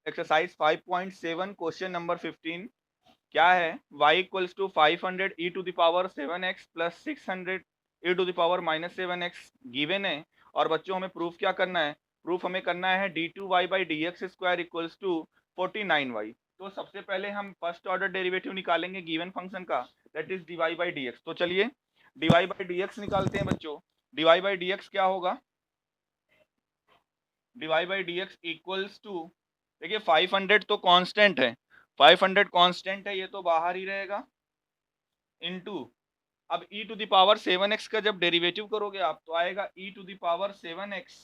Exercise 5.7 question number 15 क्या है, y equals to 500 e to the power 7x plus 600 e to the power minus 7x given है। और बच्चों हमें proof क्या करना है, प्रूफ हमें करना है d2y by d x square equals to 49y। तो सबसे पहले हम फर्स्ट ऑर्डर डेरिवेटिव निकालेंगे गिवन फंक्शन का, that is dy by d x. तो चलिए dy बाई डी एक्स निकालते हैं बच्चों। dy बाई डी एक्स क्या होगा, dy by d x equals to, देखिए 500 तो कांस्टेंट है, 500 कांस्टेंट है, ये तो बाहर ही रहेगा, इनटू अब e to the power 7x का जब डेरिवेटिव करोगे आप तो आएगा e to the power 7x,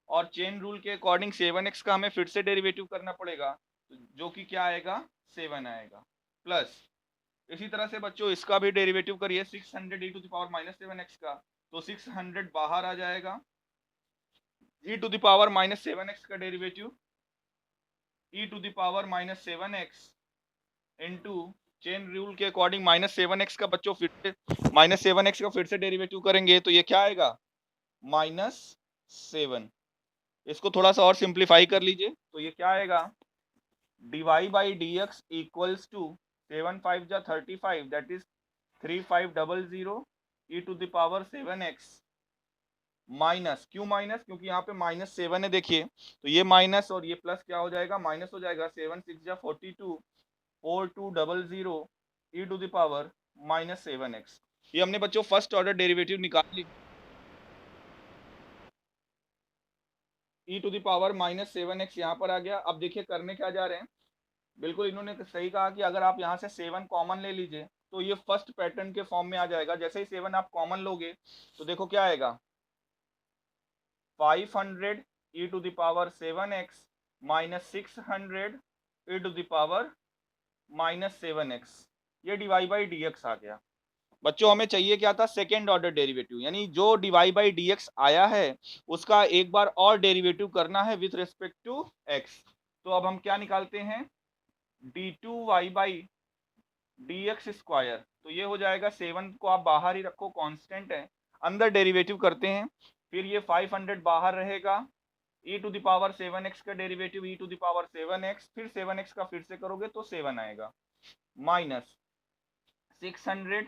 और चेन रूल के अकॉर्डिंग 7x का हमें फिर से डेरिवेटिव करना पड़ेगा, तो जो कि क्या आएगा 7 आएगा, प्लस इसी तरह से बच्चों इसका भी डेरिवेटिव करिए 600 e to the power minus 7x का, तो 600 बाहर आ जाएगा, e to the power minus 7x का derivative e to the power minus 7x into chain rule के अकॉर्डिंग माइनस 7x का बच्चों फिर से माइनस 7x का फिर से डेरिवेटिव करेंगे तो ये क्या आएगा -7। इसको थोड़ा सा और सिंप्लीफाई कर लीजिए तो ये क्या आएगा, dy by d x equals to 7 5 जा 35, that is 3500 e to the power 7x minus, क्यों माइनस, क्योंकि यहाँ पे -7 है, देखिए तो ये माइनस और ये प्लस क्या हो जाएगा, माइनस हो जाएगा, 7 6 जा 42 4200 e to the power minus 7x। ये हमने बच्चों फर्स्ट ऑर्डर डेरिवेटिव निकाल ली, e to the power minus 7x यहाँ पर आ गया। अब देखिए करने क्या जा रहे हैं, बिल्कुल इन्होंने सही कहा कि अगर आप यहाँ से 7 कॉमन ले लीजिए तो ये फर्स्ट पैटर्न के फॉर्म में आ जाएगा। जैसे ही 7 आप कॉमन लोगे तो देखो क्या आएगा, 500 e to the power 7x minus 600 e to the power minus 7x, ये dy बाई डी एक्स आ गया। बच्चों हमें चाहिए क्या था, सेकेंड ऑर्डर डेरिवेटिव, यानी जो dy बाई डी एक्स आया है उसका एक बार और डेरिवेटिव करना है विथ रिस्पेक्ट टू x। तो अब हम क्या निकालते हैं, d2y by d x square, तो ये हो जाएगा 7 को आप बाहर ही रखो, कांस्टेंट है, अंदर डेरिवेटिव करते हैं, फिर ये 500 बाहर रहेगा, e to the power 7x का derivative e to the power 7x, फिर 7x का फिर से करोगे तो 7 आएगा, minus 600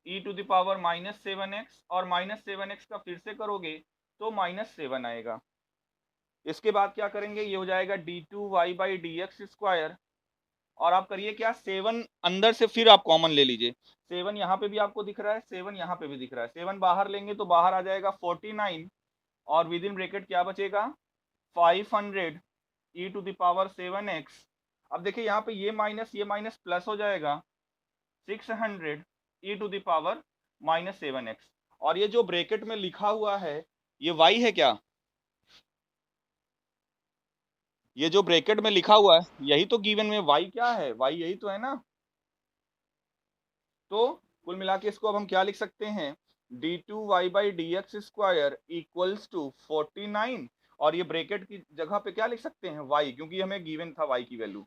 e to the power minus 7x, और माइनस 7x का फिर से करोगे तो -7 आएगा। इसके बाद क्या करेंगे, ये हो जाएगा d2y by d x square, और आप करिए क्या, 7 अंदर से फिर आप कॉमन ले लीजिए, 7 यहाँ पे भी आपको दिख रहा है, 7 यहाँ पे भी दिख रहा है, 7 बाहर लेंगे तो बाहर आ जाएगा 49, और विद इन ब्रैकेट क्या बचेगा 500 e to the power 7x। अब देखिए यहाँ पे ये माइनस प्लस हो जाएगा 600 e to the power minus 7x, और ये जो ब्रैकेट में लिखा हुआ है ये y है क्या, ये जो ब्रैकेट में लिखा हुआ है यही तो गिवन में y क्या है, y यही तो है ना। तो कुल मिला के इसको अब हम क्या लिख सकते हैं, d2y by d x square equals to 49, और ये ब्रैकेट की जगह पे क्या लिख सकते हैं y, क्योंकि हमें गिवन था y की वैल्यू,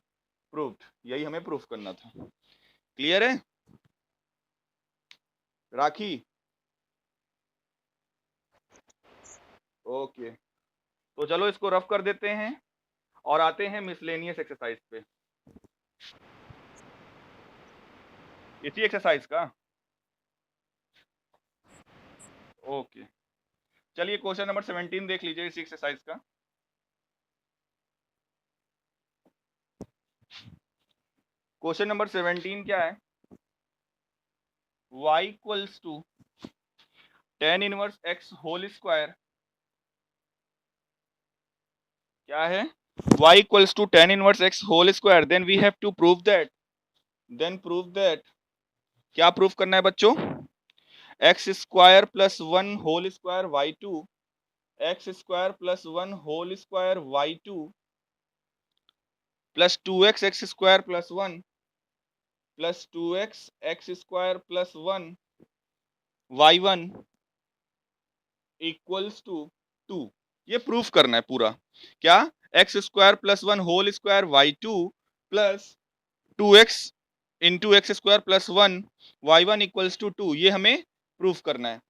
प्रूव्ड, यही हमें प्रूफ करना था। क्लियर है राखी, ओके। तो चलो इसको रफ कर देते हैं और आते हैं मिसलेनियस एक्सरसाइज पे, इसी एक्सरसाइज का, ओके। चलिए क्वेश्चन नंबर 17 देख लीजिए इसी एक्सरसाइज का। क्वेश्चन नंबर 17 क्या है, y equals to tan inverse x whole square, क्या है, y equals to tan inverse x whole square, then we have to prove that, क्या प्रूफ करना है बच्चों, x square plus 1 whole square y2, x square plus 1 whole square y2 plus 2x x square plus 1 plus 2x x square plus 1 y1 equals to 2। ये proof करना है पूरा, क्या, x square plus 1 whole square y2 plus 2x into x square plus 1 y1 equals to 2, ये हमें proof करना है।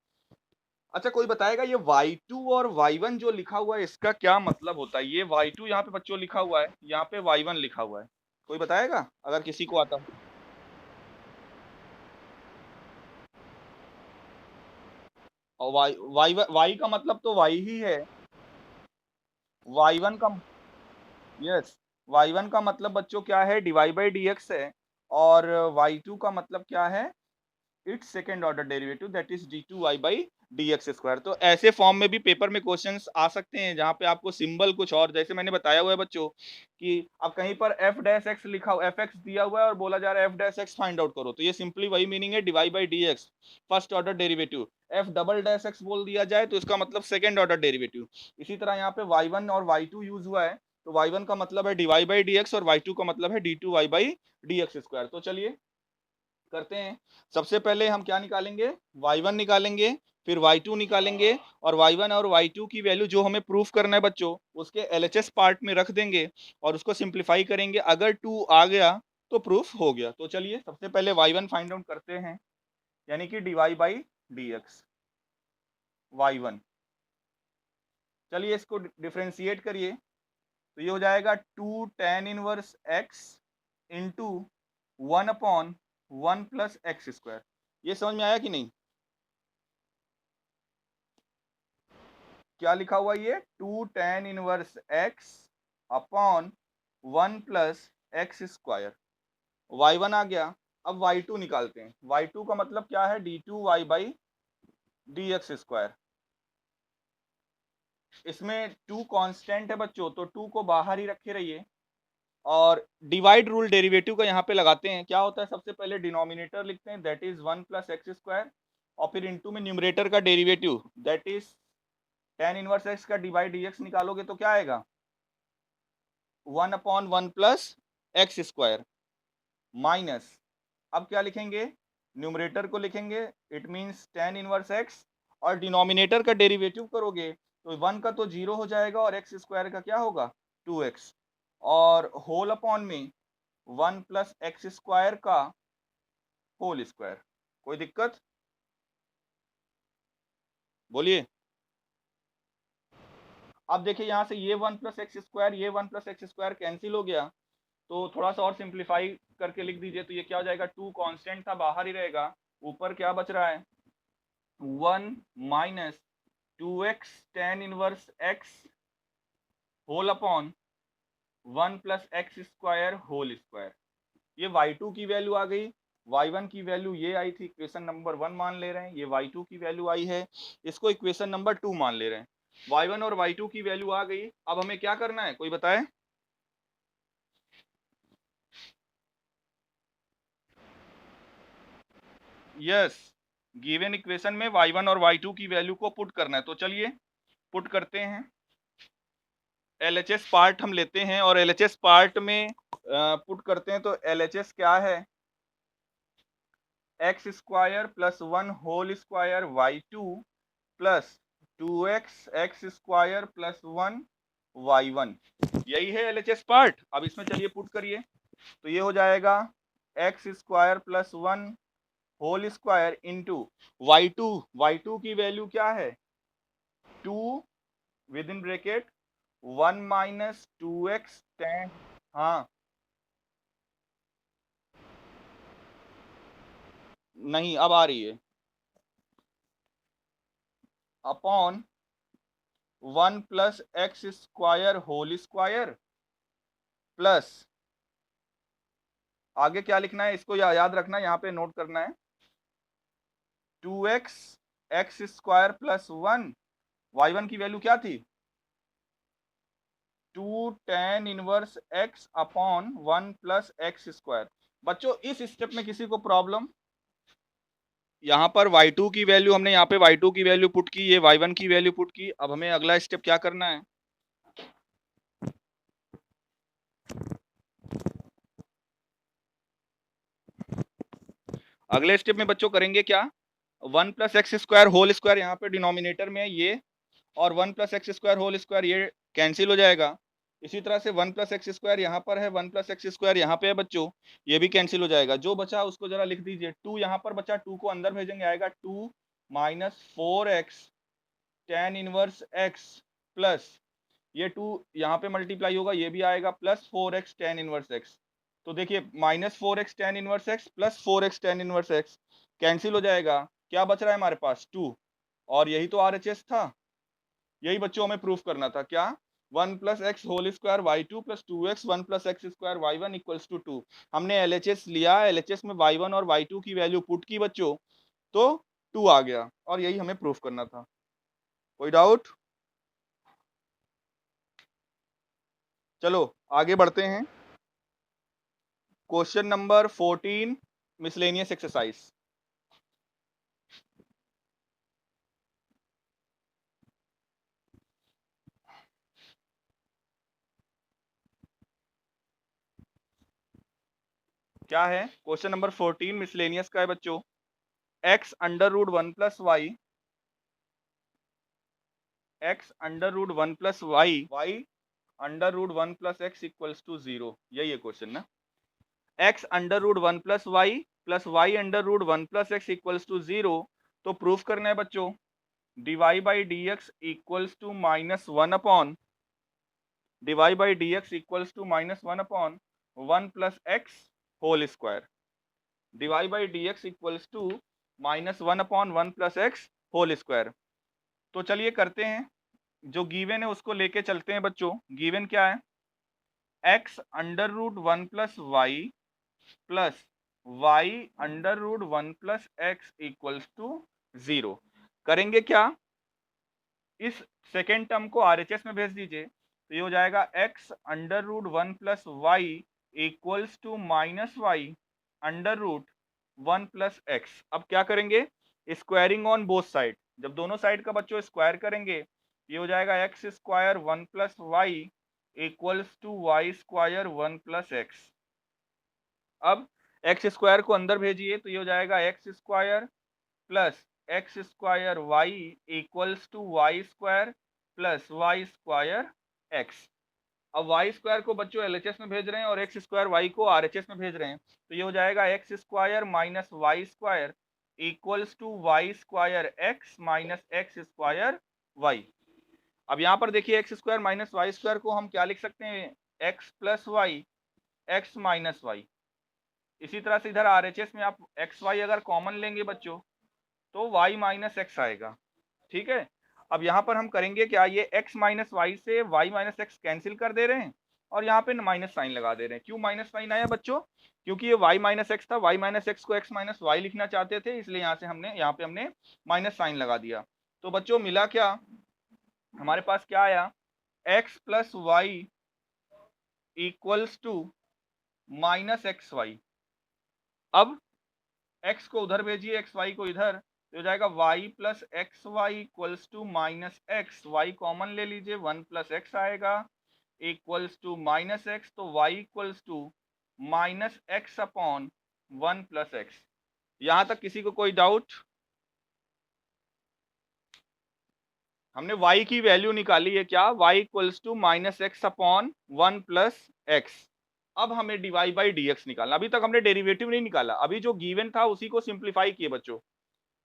अच्छा कोई बताएगा ये y2 और y1 जो लिखा हुआ है इसका क्या मतलब होता है? ये y2 यहाँ पे बच्चों लिखा हुआ है, यहाँ पे y1 लिखा हुआ है। कोई बताएगा अगर किसी को आता हो? और y का मतलब तो y ही है। y1 का यस, y1 का मतलब बच्चों क्या है? dy बाई dx है और y2 का मतलब क्या है? It's second order derivative that is d2y by dx square. तो ऐसे फॉर्म में भी पेपर में क्वेश्चंस आ सकते हैं जहां पे आपको सिंबल कुछ और, जैसे मैंने बताया हुआ है बच्चों कि अब कहीं पर f डैश x लिखा हुआ, fx दिया हुआ है और बोला जा रहा है f dash x find out करो, तो ये सिंपली वही मीनिंग है dy by dx first order derivative. f double dash x बोल दिया जाए तो इसका मतलब सेकंड ऑर्डर डेरिवेटिव। इसी तरह यहाँ पे y1 और y2 यूज हुआ है, तो y1 का मतलब है dy बाई dx और y2 का मतलब है d2y बाई dx स्क्वायर। तो चलिए करते हैं। सबसे पहले हम क्या निकालेंगे? y1 निकालेंगे, फिर y2 निकालेंगे और y1 और y2 की वैल्यू जो हमें प्रूफ करना है बच्चों उसके LHS पार्ट में रख देंगे और उसको सिंप्लीफाई करेंगे। अगर 2 आ गया तो प्रूफ हो गया। तो चलिए सबसे पहले y1 फाइंड आउट करते हैं, यानी कि dy बाई dx y1। चलिए इसको डिफरेंशिएट करिए, तो ये हो जाएगा 2 tan inverse x into 1/1 plus x square. ये समझ में आया कि नहीं? क्या लिखा हुआ ये? 2 tan inverse x upon 1 plus x square. y1 आ गया। अब y2 निकालते हैं। y2 का मतलब क्या है? d2y by dx square. इसमें 2 कांस्टेंट है बच्चों, तो 2 को बाहर ही रखे रहिए और डिवाइड रूल डेरिवेटिव का यहाँ पे लगाते हैं। क्या होता है? सबसे पहले डिनोमिनेटर लिखते हैं that is 1 plus x square और फिर इनटू में न्यूमरेटर का derivative that is tan inverse x का डी बाई डी एक्स निकालोगे तो क्या आएगा? 1/1 प्लस एक्स स्क्वायर माइनस, अब क्या लिखेंगे? न्यूमरेटर को लिखेंगे it means tan inverse x और डिनोमिनेटर का डेरिवेटिव करोगे तो 1 का तो 0 हो जाएगा और एक्स स्क्वायर का क्या होगा? 2x और होल अपॉन में 1 प्लस एक्स स्क्वायर का होल स्क्वायर। कोई दिक्कत? बोलिए। अब देखिए यहाँ से ये 1 प्लस एक्स स्क्वायर, ये 1 प्लस एक्स स्क्वायर कैंसिल हो गया, तो थोड़ा सा और सिंप्लीफाई करके लिख दीजिए तो ये क्या हो जाएगा? 2 कांस्टेंट था बाहर ही रहेगा, ऊपर क्या बच रहा है? 1 minus 2x tan inverse x whole upon 1 plus x square whole square. ये y2 की वैल्यू आ गई, y1 की वैल्यू ये आई थी, इक्वेशन नंबर 1 मान ले रहे हैं, ये y2 की वैल्यू आई है, इसको इक्वेशन नंबर 2 मान ले रहे हैं। y1 और y2 की वैल्यू आ गई, अब हमें क्या करना है? कोई बताए? यस, गिवन इक्वेशन में y1 और y2 की वैल्यू को पुट करना है। तो चलिए पुट करते हैं। LHS पार्ट हम लेते हैं और LHS पार्ट में पुट करते हैं तो LHS क्या है? X square plus 1 whole square y2 plus 2x x square plus 1 y1, यही है LHS पार्ट। अब इसमें चलिए पुट करिए, तो ये हो जाएगा x square plus 1 whole square into y2 की वैल्यू क्या है? 2 with in bracket 1 minus 2x tan, हाँ नहीं अब आ रही है, upon 1 plus x square whole square plus, आगे क्या लिखना है इसको याद रखना, यहाँ पे नोट करना है, 2x x square plus 1, y1 की वैल्यू क्या थी? 2 tan inverse x upon 1 plus x square. बच्चों इस स्टेप में किसी को प्रॉब्लम? यहाँ पर y2 की वैल्यू हमने यहाँ पे y2 की वैल्यू पुट की, ये y1 की वैल्यू पुट की। अब हमें अगला स्टेप क्या करना है? अगले स्टेप में बच्चों करेंगे क्या? 1 plus x square whole square यहाँ पे डिनोमिनेटर में ये, और 1 plus x square whole square ये कैंसिल हो जाएगा। इसी तरह से 1 प्लस एक्स स्क्वायर यहाँ पर है, 1 प्लस एक्स स्क्वायर यहाँ पे है बच्चों, ये भी कैंसिल हो जाएगा। जो बचा उसको जरा लिख दीजिए, 2 यहाँ पर बचा, 2 को अंदर भेजेंगे आएगा 2 minus 4x tan inverse x plus ये 2 यहाँ पे मल्टीप्लाई होगा, ये भी आएगा, plus 4x tan inverse x। तो देखिए -4x tan inverse x plus 4x tan inverse x cancel हो जाएगा, क्या बच रहा है हमारे पास 2, और यही तो RHS था, यही बच्चों हमें प्रूफ करना था। क्या 1 plus x whole square y two plus 2x 1 plus x square y one equals to 2। हमने LHS लिया, LHS में y1 और y2 की वैल्यू पुट की बच्चों, तो 2 आ गया, और यही हमें प्रूफ करना था। कोई डाउट? चलो आगे बढ़ते हैं। Question number 14 miscellaneous exercise. क्या है? क्वेश्चन नंबर 14 मिसलेनियस का है बच्चों। x under root 1 plus y, x under root 1 plus y, y under root 1 plus x equals to 0, यही है क्वेश्चन ना। x under root 1 plus y under root 1 plus x equals to 0। तो proof करना है बच्चों, dy by d x equals to -1 upon d y by d x equals to -1 upon 1 plus x whole square. D y by d x equals to -1 upon 1 plus x whole square. तो चलिए करते हैं, जो given है उसको लेके चलते हैं बच्चों। गिवन क्या है? x under root 1 plus y plus y under root 1 plus x equals to 0। करेंगे क्या? इस सेकेंड टर्म को RHS में भेज दीजिए, तो ये हो जाएगा x under root 1 plus y equals to minus y under root 1 plus x. अब क्या करेंगे? Squaring on both side. जब दोनों साइड का बच्चों स्क्वायर करेंगे, ये हो जाएगा x square 1 plus y equals to y square 1 plus x. अब एक्स स्क्वायर को अंदर भेजिए, तो ये हो जाएगा x square plus x square y equals to y square plus y square x. अब वाई स्क्वायर को बच्चों LHS में भेज रहे हैं और एक्स स्क्वायर वाई को RHS में भेज रहे हैं, तो ये हो जाएगा x square minus y square equals to y square x minus x square y. अब यहाँ पर देखिए x square minus y square को हम क्या लिख सकते हैं? X plus y x minus y. इसी तरह से इधर RHS में आप एक्स वाई अगर कॉमन लेंगे बच्चों, तो y माइनस एक्स आएगा। ठीक है, अब यहाँ पर हम करेंगे क्या? ये x माइनस वाई से y माइनस एक्स कैंसिल कर दे रहे हैं, और यहाँ पे माइनस साइन लगा दे रहे हैं। क्यों माइनस साइन आया बच्चों? क्योंकि ये y माइनस एक्स था, y माइनस एक्स को x माइनस वाई लिखना चाहते थे, इसलिए यहाँ पे हमने माइनस साइन लगा दिया। तो बच्चों मिला क्या? हमारे पास क्या आया? x plus y equals to minus x y. अब x को उधर भेजिए, एक्स वाई को इधर, तो हो जाएगा y plus x y equals to minus x, y common ले लीजिए, 1 प्लस एक्स आएगा इक्वल्स टू माइनस एक्स, तो y equals to minus x upon 1 plus x. यहां तक किसी को कोई डाउट? हमने y की वैल्यू निकाली है, क्या? y equals to minus x upon 1 plus x. अब हमें डिवाई बाई डी एक्स निकालना। अभी तक हमने डेरिवेटिव नहीं निकाला, अभी जो गिवन था उसी को सिंप्लीफाई किए बच्चों।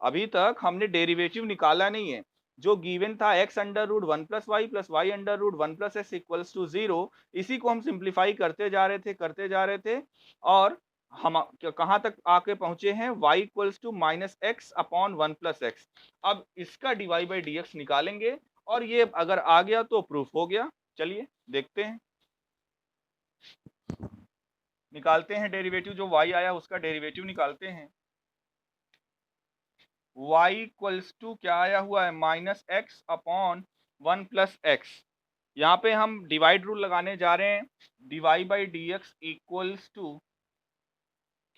अभी तक हमने डेरिवेटिव निकाला नहीं है। जो गिवन था x under root 1 plus y under root 1 plus x equals to 0, इसी को हम सिंप्लीफाई करते जा रहे थे, और हम कहाँ तक आके पहुंचे हैं? y equals to minus x upon 1 plus x. अब इसका डिवाई बाई डी एक्स निकालेंगे, और ये अगर आ गया तो प्रूफ हो गया। चलिए देखते हैं, निकालते हैं डेरिवेटिव। जो y आया उसका डेरिवेटिव निकालते हैं। y इक्वल्स टू क्या आया हुआ है? Minus x upon 1 plus x. यहाँ पे हम डिवाइड रूल लगाने जा रहे हैं। D y by d x equals to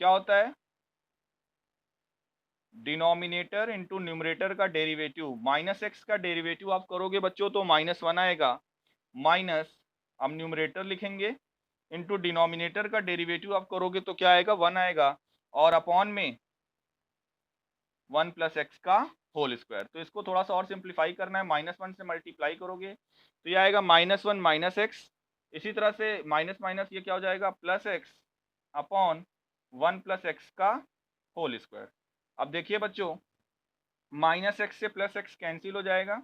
क्या होता है? डिनोमिनेटर इंटू न्यूमरेटर का डेरिवेटिव। माइनस एक्स का डेरिवेटिव आप करोगे बच्चों तो -1 आएगा, माइनस हम न्यूमरेटर लिखेंगे, इंटू डिनोमिनेटर का डेरिवेटिव आप करोगे तो क्या आएगा? 1 आएगा, और अपॉन में 1 प्लस एक्स का होल स्क्वायर। तो इसको थोड़ा सा और सिंप्लीफाई करना है, -1 से मल्टीप्लाई करोगे तो ये आएगा -1 माइनस एक्स। इसी तरह से माइनस माइनस ये क्या हो जाएगा? Plus x upon 1 plus x का होल स्क्वायर। अब देखिए बच्चों, माइनस एक्स से प्लस एक्स कैंसिल हो जाएगा,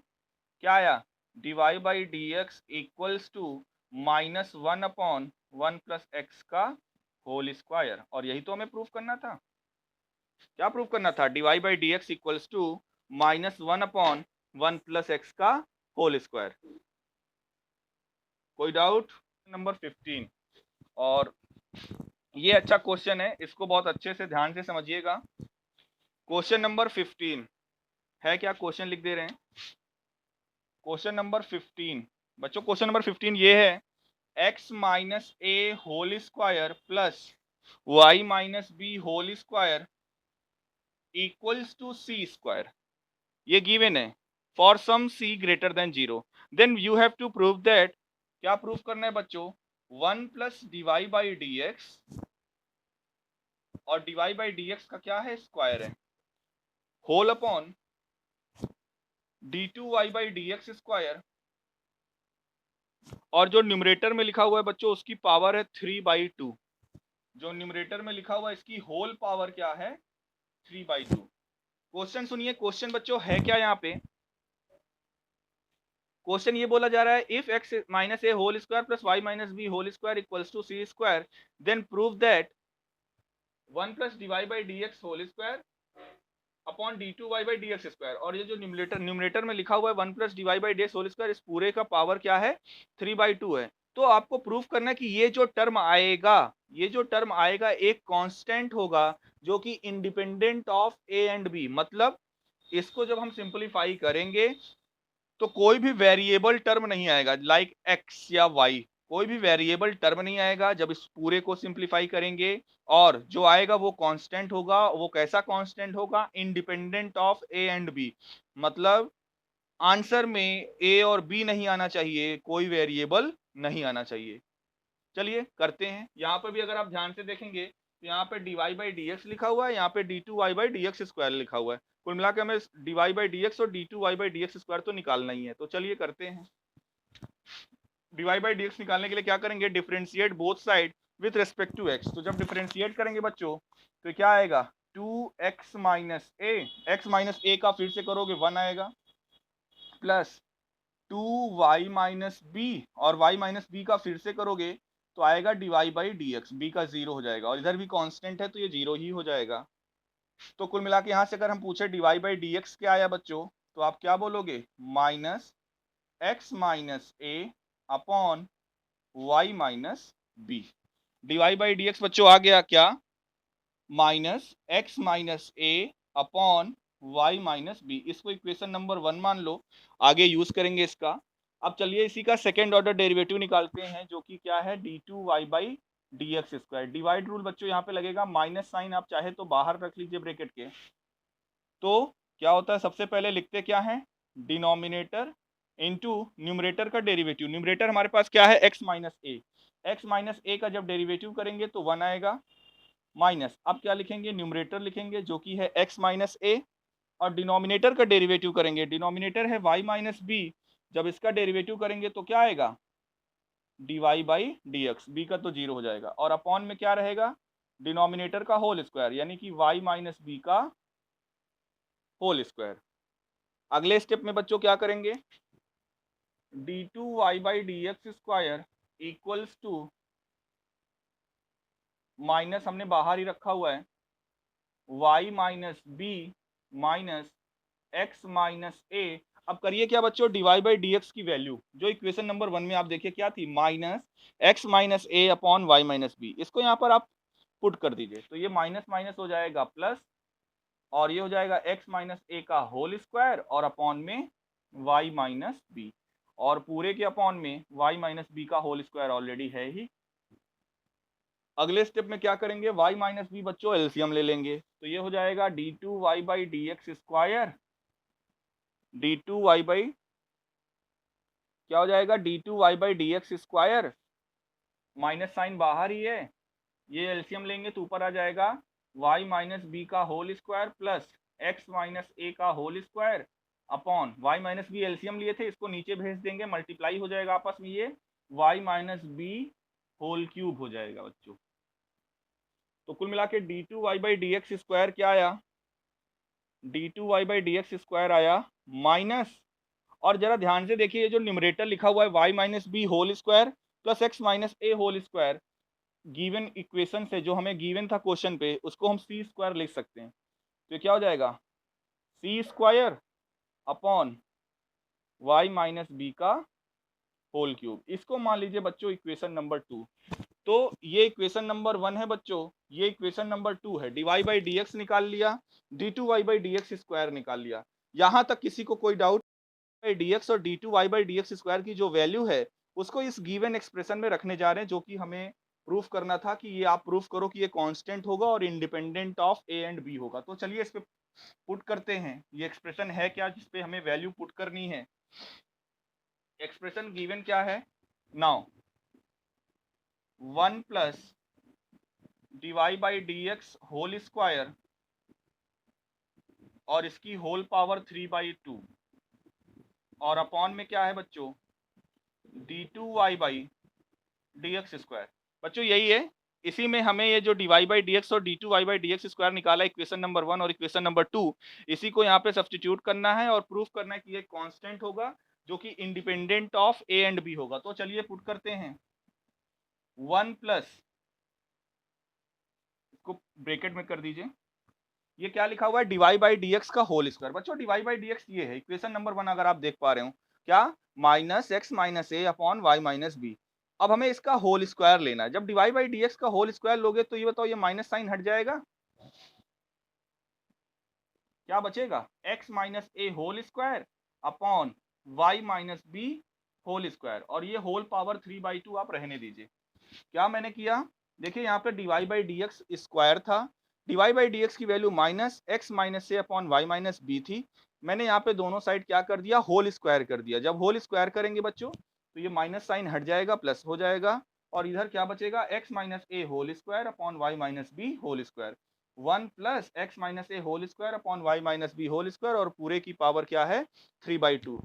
क्या आया, dy by d x equals to -1/1 plus x का होल स्क्वायर। और यही तो हमें प्रूफ करना था। क्या प्रूफ करना था, dy by d x equals to -1/1 plus x का होल स्क्वायर। कोई डाउट? नंबर 15। और ये अच्छा क्वेश्चन है, इसको बहुत अच्छे से ध्यान से समझिएगा। क्वेश्चन नंबर 15 है क्या, क्वेश्चन लिख दे रहे हैं। क्वेश्चन नंबर 15 बच्चों, क्वेश्चन नंबर 15 ये है, x minus a whole square plus y minus b whole square equals to c square. ये गिवन है for some c greater than 0, then you have to prove that. क्या proof करना है बच्चों, 1 plus dy by d x, और dy by d x का क्या है, स्क्वायर है, whole upon d2y by d x square, और जो न्यूमरेटर में लिखा हुआ है बच्चों उसकी पावर है 3/2। जो न्यूमरेटर में लिखा हुआ है इसकी होल पावर क्या है, 3/2। क्वेश्चन सुनिए, क्वेश्चन बच्चों है क्या यहाँ पे, क्वेश्चन ये बोला जा रहा है, if x minus a whole square plus y minus b whole square equals to c square, then prove that 1 plus dy by d x whole square upon d2y by d x square. और ये जो numerator में लिखा हुआ है 1 plus dy by d x whole square, इस पूरे का पावर क्या है, 3/2 है। तो आपको प्रूफ करना है कि ये जो टर्म आएगा, ये जो टर्म आएगा एक कांस्टेंट होगा जो कि independent of a and b. मतलब इसको जब हम सिंपलीफाई करेंगे तो कोई भी वेरिएबल टर्म नहीं आएगा, लाइक एक्स या वाई, कोई भी वेरिएबल टर्म नहीं आएगा जब इस पूरे को सिंपलीफाई करेंगे। और जो आएगा वो कांस्टेंट होगा। वो कैसा कांस्टेंट होगा, independent of a and b. मतलब आंसर में ए और बी नहीं आना चाहिए, कोई वेरिएबल नहीं आना चाहिए। चलिए करते हैं। यहाँ पर भी अगर आप ध्यान से देखेंगे तो यहाँ पे dy बाई डी एक्स लिखा हुआ है, यहाँ पे d2y by d x square लिखा हुआ है। कुल मिलाकर हमें dy बाई डी एक्स और d2y by d x square तो निकालना ही है। तो चलिए करते हैं। dy बाई डी एक्स निकालने के लिए क्या करेंगे, differentiate both side with respect to x। तो जब डिफरेंशिएट करेंगे बच्चों तो क्या आएगा, 2x minus a, x minus a का फिर से करोगे 1 आएगा, प्लस 2y माइनस बी, और y माइनस बी का फिर से करोगे तो आएगा dy by d x, b का 0 हो जाएगा, और इधर भी कांस्टेंट है तो ये 0 ही हो जाएगा। तो कुल मिला के यहाँ से अगर हम पूछे dy बाई डी एक्स क्या आया बच्चों, तो आप क्या बोलोगे, minus x minus a upon y minus b. dy by d x बच्चों आ गया क्या, minus x minus a upon y minus b. इसको इक्वेशन नंबर 1 मान लो, आगे यूज करेंगे इसका। अब चलिए इसी का सेकेंड ऑर्डर डेरिवेटिव निकालते हैं, जो कि क्या है, d2y by d x square. Divide rule बच्चों यहाँ पे लगेगा, माइनस साइन आप चाहे तो बाहर रख लीजिए ब्रैकेट के। तो क्या होता है, सबसे पहले लिखते क्या है, डिनोमिनेटर इनटू न्यूमरेटर का डेरिवेटिव। न्यूमरेटर हमारे पास क्या है, x minus a. X minus a का जब डेरिवेटिव करेंगे तो 1 आएगा, माइनस अब क्या लिखेंगे, न्यूमरेटर लिखेंगे जो कि है x माइनस ए, और डिनोमिनेटर का डेरिवेटिव करेंगे, डिनोमिनेटर है y माइनस बी, जब इसका डेरिवेटिव करेंगे तो क्या आएगा, dy by d x, b का तो 0 हो जाएगा, और अपॉन में क्या रहेगा, डिनोमिनेटर का होल स्क्वायर, यानी कि y माइनस बी का होल स्क्वायर। अगले स्टेप में बच्चों क्या करेंगे, d2y by d x square equals to, minus हमने बाहर ही रखा हुआ है, y minus b minus x minus a. अब करिए क्या बच्चों, dy बाई डी एक्स की वैल्यू जो इक्वेशन नंबर 1 में आप देखिए क्या थी, minus x minus a upon y minus b. इसको यहाँ पर आप पुट कर दीजिए, तो ये माइनस माइनस हो जाएगा प्लस, और ये हो जाएगा एक्स माइनस ए का होल स्क्वायर, और अपॉन में वाई माइनस बी, और पूरे के अपॉन में वाई माइनस बी का होल स्क्वायर ऑलरेडी है ही। अगले स्टेप में क्या करेंगे, y माइनस बी बच्चों एलसीएम ले लेंगे, तो ये हो जाएगा d2y by d x square, d2y by क्या हो जाएगा, d2y by d x square, minus sign बाहर ही है, ये एलसीएम लेंगे तो ऊपर आ जाएगा y माइनस बी का whole square plus x minus a का whole square upon y minus b LCM लिए थे, इसको नीचे भेज देंगे, मल्टीप्लाई हो जाएगा आपस में, ये y minus b whole cube हो जाएगा बच्चों। तो कुल मिला के d2y by d x square क्या आया, d2y by d x square आया माइनस, और जरा ध्यान से देखिए, ये जो न्यूमरेटर लिखा हुआ है y minus b whole square plus x minus a whole square, given equation से जो हमें गिवन था क्वेश्चन पे, उसको हम सी स्क्वायर लिख सकते हैं। तो क्या हो जाएगा, c square upon y minus b का होल क्यूब। इसको मान लीजिए बच्चों इक्वेशन नंबर 2। तो ये इक्वेशन नंबर 1 है बच्चों, ये इक्वेशन नंबर 2 है। D y by d x निकाल लिया, d two y by d x square निकाल लिया। यहां तक किसी को कोई डाउट? डी एक्स और d two y by d x square की जो वैल्यू है उसको इस गिवन एक्सप्रेशन में रखने जा रहे हैं, जो कि हमें प्रूफ करना था कि ये आप प्रूफ करो कि ये कांस्टेंट होगा और independent of a and b होगा। तो चलिए इस पे पुट करते हैं, ये एक्सप्रेशन है क्या जिसपे हमें वैल्यू पुट करनी है। एक्सप्रेशन गिवन क्या है, now 1 plus d y by d x whole square और इसकी होल पावर 3/2 और अपॉन में क्या है बच्चों, d two y by d x square. बच्चों यही है, इसी में हमें ये जो d y by d x और d two y by d x square निकाला इक्वेशन नंबर 1 और इक्वेशन नंबर 2, इसी को यहाँ पे सब्स्टिट्यूट करना है और प्रूफ करना है कि ये कांस्टेंट होगा जो कि independent of a and b होगा। तो चलिए पुट करते हैं, 1 प्लस, इसको ब्रैकेट में कर दीजिए, ये क्या लिखा हुआ है, डीवाई बाई डी एक्स का होल स्क्वायर। बच्चों डीवाई बाई डी एक्स ये है इक्वेशन नंबर 1, अगर आप देख पा रहे हो, क्या, minus x minus a upon y minus B. अब हमें इसका होल स्क्वायर लेना है। जब डीवाई बाई डी एक्स का होल स्क्वायर लोगे तो ये बताओ, ये माइनस साइन हट जाएगा, क्या बचेगा, x minus a whole square upon y minus b whole square, और ये होल पावर 3/2 आप रहने दीजिए। क्या मैंने किया, देखिए यहाँ पे d y by d x square था, डीवाई बाई डी एक्स की value minus x minus a upon y minus b थी। मैंने यहाँ पे दोनों साइड क्या कर दिया, होल स्क्वायर कर दिया। जब होल स्क्वायर करेंगे बच्चों तो ये माइनस साइन हट जाएगा, प्लस हो जाएगा, और इधर क्या बचेगा, x minus a whole square upon y minus b whole square. 1 plus x minus a whole square upon y minus b whole square, और पूरे की पावर क्या है, 3/2।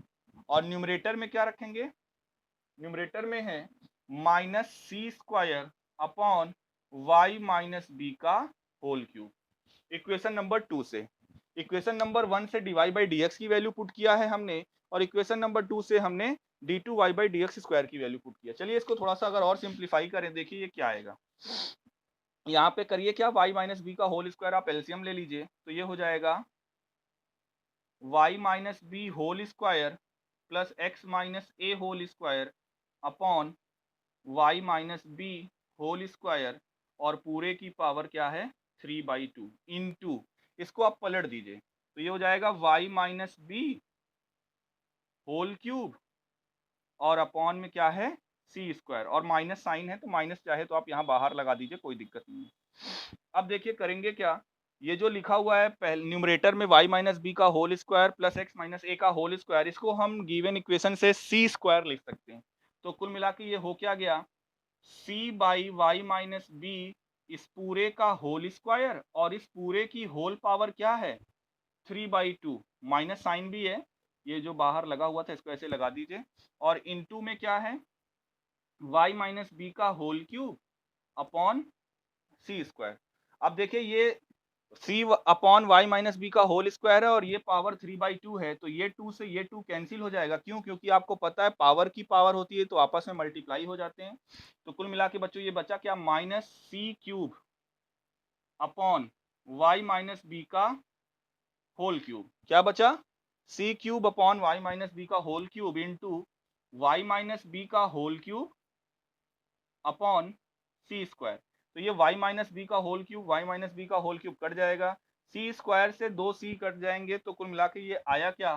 और न्यूमरेटर में क्या रखेंगे, न्यूमरेटर में है minus c square upon y minus b का होल क्यूब, इक्वेशन नंबर 2 से। इक्वेशन नंबर 1 से d y by d x की वैल्यू पुट किया है हमने, और इक्वेशन नंबर 2 से हमने d two y by d x square की वैल्यू पुट किया। चलिए इसको थोड़ा सा अगर और सिंप्लीफाई करें, देखिए ये क्या आएगा, यहाँ पे करिए क्या, वाई माइनस बी का होल स्क्वायर, आप एलसीएम ले लीजिए, तो ये हो जाएगा y minus b whole square plus x minus a whole square upon y minus b whole square, और पूरे की पावर क्या है, 3/2 इंटू, इसको आप पलट दीजिए तो ये हो जाएगा y minus b whole cube, और अपॉन में क्या है, सी स्क्वायर, और माइनस साइन है तो माइनस चाहे तो आप यहाँ बाहर लगा दीजिए, कोई दिक्कत नहीं है। अब देखिए करेंगे क्या, ये जो लिखा हुआ है पहले न्यूमरेटर में वाई माइनस बी का whole square plus x minus a का होल स्क्वायर, इसको हम गिवन इक्वेशन से सी स्क्वायर लिख सकते हैं। तो कुल मिला के ये हो क्या गया, सी बाई वाई माइनस बी, इस पूरे का होल स्क्वायर, और इस पूरे की होल पावर क्या है, 3/2, माइनस साइन भी है, ये जो बाहर लगा हुआ था इसको ऐसे लगा दीजिए, और इनटू में क्या है, वाई माइनस बी का whole cube upon c square. अब देखिए ये सी अपॉन वाई माइनस बी का होल स्क्वायर है और ये पावर 3/2 है, तो ये 2 से ये 2 कैंसिल हो जाएगा। क्यों, क्योंकि आपको पता है पावर की पावर होती है तो आपस में मल्टीप्लाई हो जाते हैं। तो कुल मिला के बच्चों ये बचा क्या, minus c cube upon y minus b का होल क्यूब, क्या बचा, c cube upon y minus b का whole cube into y minus b का whole cube upon c square. तो ये y माइनस बी का whole cube, y minus b का whole cube cut जाएगा, सी स्क्वायर से 2 सी कट जाएंगे, तो कुल मिला के ये आया क्या,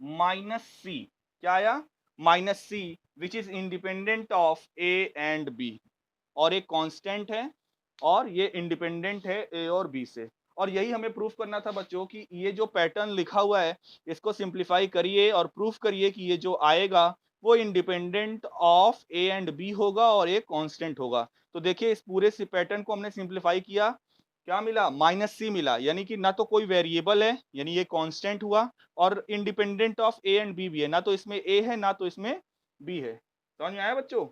माइनस सी, क्या आया, minus c, which is independent of a and b, और एक कांस्टेंट है और ये इंडिपेंडेंट है ए और बी से। और यही हमें प्रूफ करना था बच्चों कि ये जो पैटर्न लिखा हुआ है इसको सिंप्लीफाई करिए और प्रूफ करिए कि ये जो आएगा वो independent of a and b होगा और एक कांस्टेंट होगा। तो देखिए इस पूरे पैटर्न को हमने सिंप्लीफाई किया, क्या मिला, माइनस सी मिला, यानी कि ना तो कोई वेरिएबल है यानी ये कांस्टेंट हुआ, और independent of a and b भी है, ना तो इसमें ए है ना तो इसमें बी है। समझ में आया बच्चों।